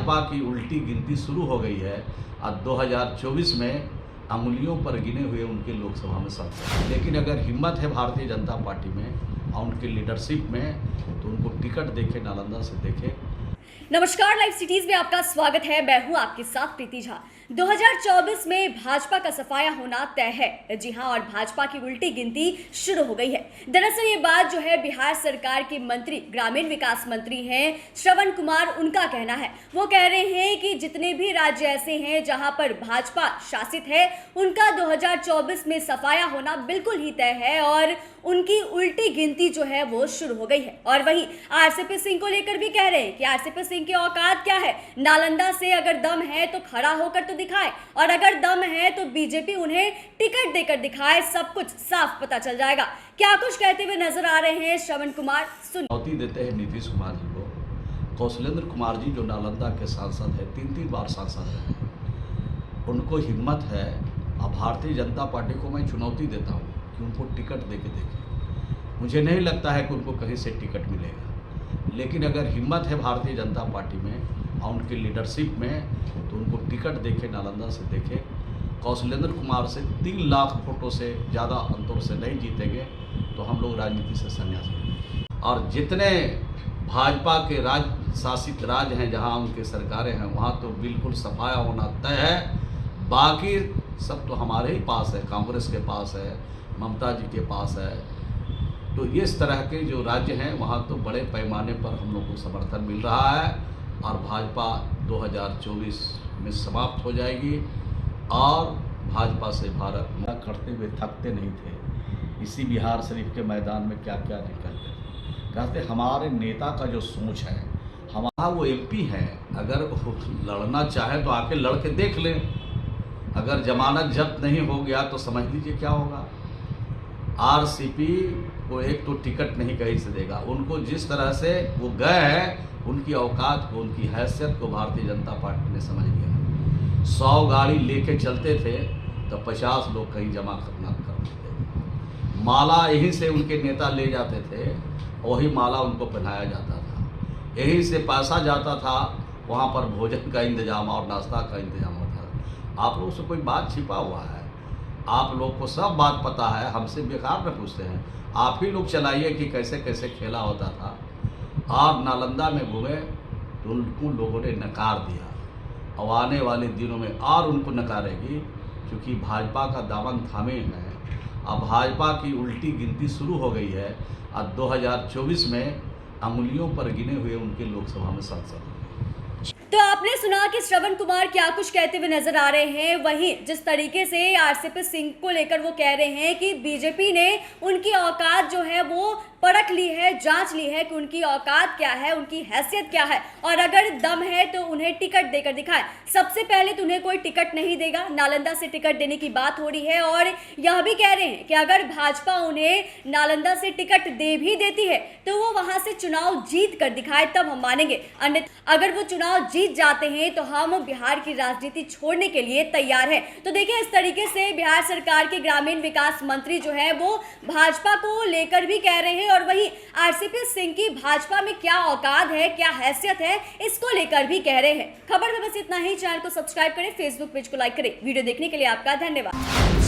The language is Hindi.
भाजपा की उल्टी गिनती शुरू हो गई है और 2024 में अंगुलियों पर गिने हुए उनके लोकसभा में सांसद। लेकिन अगर हिम्मत है भारतीय जनता पार्टी में और उनके लीडरशिप में तो उनको टिकट देखे, नालंदा से देखे। नमस्कार, लाइव सिटीज में आपका स्वागत है। मैं हूं आपके साथ प्रीति झा। 2024 में भाजपा का सफाया होना तय है। जी हां, और भाजपा की उल्टी गिनती शुरू हो गई है। दरअसल ये बात जो है बिहार सरकार के मंत्री, ग्रामीण विकास मंत्री हैं श्रवण कुमार, उनका कहना है। वो कह रहे हैं कि जितने भी राज्य ऐसे हैं जहां पर भाजपा शासित है, उनका 2024 में सफाया होना बिल्कुल ही तय है और उनकी उल्टी गिनती जो है वो शुरू हो गई है। और वहीं आरसीपी सिंह को लेकर भी कह रहे हैं कि आरसीपी सिंह की औकात क्या है। नालंदा से अगर दम है तो खड़ा होकर तो दिखाए, और अगर दम है तो बीजेपी उन्हें टिकट देकर दिखाए। सब कुछ साफ पता चल जाएगा। क्या कुछ कहते हुए नजर आ रहे हैं श्रवण कुमार, सुन। चुनौती देते हैं नीतीश कुमार जी को। कौशलेंद्र कुमार जी जो नालंदा के सांसद है, 3 बार सांसद रहे, उनको हिम्मत है। अब भारतीय जनता पार्टी को मैं चुनौती देता हूँ कि उनको टिकट दे के देखें। मुझे नहीं लगता है कि उनको कहीं से टिकट मिलेगा, लेकिन अगर हिम्मत है भारतीय जनता पार्टी में और उनके लीडरशिप में तो उनको टिकट देखे, नालंदा से देखे। कौशलेंद्र कुमार से 3 लाख वोटों से ज़्यादा अंतर से नहीं जीतेंगे तो हम लोग राजनीति से संन्यास लेंगे। और जितने भाजपा के शासित राज्य हैं जहां उनके सरकारें हैं, वहां तो बिल्कुल सफाया होना तय है। बाकी सब तो हमारे ही पास है, कांग्रेस के पास है, ममता जी के पास है। तो इस तरह के जो राज्य हैं वहाँ तो बड़े पैमाने पर हम लोग को समर्थन मिल रहा है और भाजपा 2024 में समाप्त हो जाएगी। और भाजपा से भारत करते हुए थकते नहीं थे। इसी बिहार शरीफ के मैदान में क्या क्या निकलते कहते, हमारे नेता का जो सोच है, हमारा वो एमपी है, अगर लड़ना चाहे तो आके लड़ के देख लें। अगर जमानत जब्त नहीं हो गया तो समझ लीजिए क्या होगा। आरसीपी को एक तो टिकट नहीं कहीं से देगा। उनको जिस तरह से वो गए हैं, उनकी औकात को, उनकी हैसियत को भारतीय जनता पार्टी ने समझ लिया। 100 गाड़ी लेके चलते थे तो 50 लोग कहीं जमा करना करते थे। माला यहीं से उनके नेता ले जाते थे, वही माला उनको पहनाया जाता था। यहीं से पैसा जाता था, वहाँ पर भोजन का इंतजाम और नाश्ता का इंतजाम होता था। आप लोगों से कोई बात छिपा हुआ है? आप लोग को सब बात पता है, हमसे बेकार न पूछते हैं। आप ही लोग चलाइए कि कैसे कैसे खेला होता था। आप नालंदा में घूमे तो उनको लोगों ने नकार दिया। अब आने वाले दिनों में और उनको नकारेगी, क्योंकि भाजपा का दामन थामे हैं। अब भाजपा की उल्टी गिनती शुरू हो गई है और 2024 में अंगुलियों पर गिने हुए उनके लोकसभा में सांसद। तो आपने सुना कि श्रवण कुमार क्या कुछ कहते हुए नजर आ रहे हैं। वहीं जिस तरीके से आरसीपी सिंह को लेकर वो कह रहे हैं कि बीजेपी ने उनकी औकात जो है वो परख ली है, जांच ली है कि उनकी औकात क्या है, उनकी हैसियत क्या है, और अगर दम है तो उन्हें टिकट देकर दिखाएं। सबसे पहले तो उन्हें कोई टिकट नहीं देगा। नालंदा से टिकट देने की बात हो रही है और यह भी कह रहे हैं कि अगर भाजपा उन्हें नालंदा से टिकट दे भी देती है तो वो वहां से चुनाव जीत कर दिखाए, तब हम मानेंगे। अन्यथा अगर वो चुनाव जीत जाते हैं तो हम बिहार की राजनीति छोड़ने के लिए तैयार हैं। तो देखिए, इस तरीके से बिहार सरकार के ग्रामीण विकास मंत्री जो है वो भाजपा को लेकर भी कह रहे हैं। और वहीं आरसीपी सिंह की भाजपा में क्या औकात है, क्या हैसियत है, इसको लेकर भी कह रहे हैं। खबर में बस इतना ही। चैनल को सब्सक्राइब करें, फेसबुक पेज को लाइक करें। वीडियो देखने के लिए आपका धन्यवाद।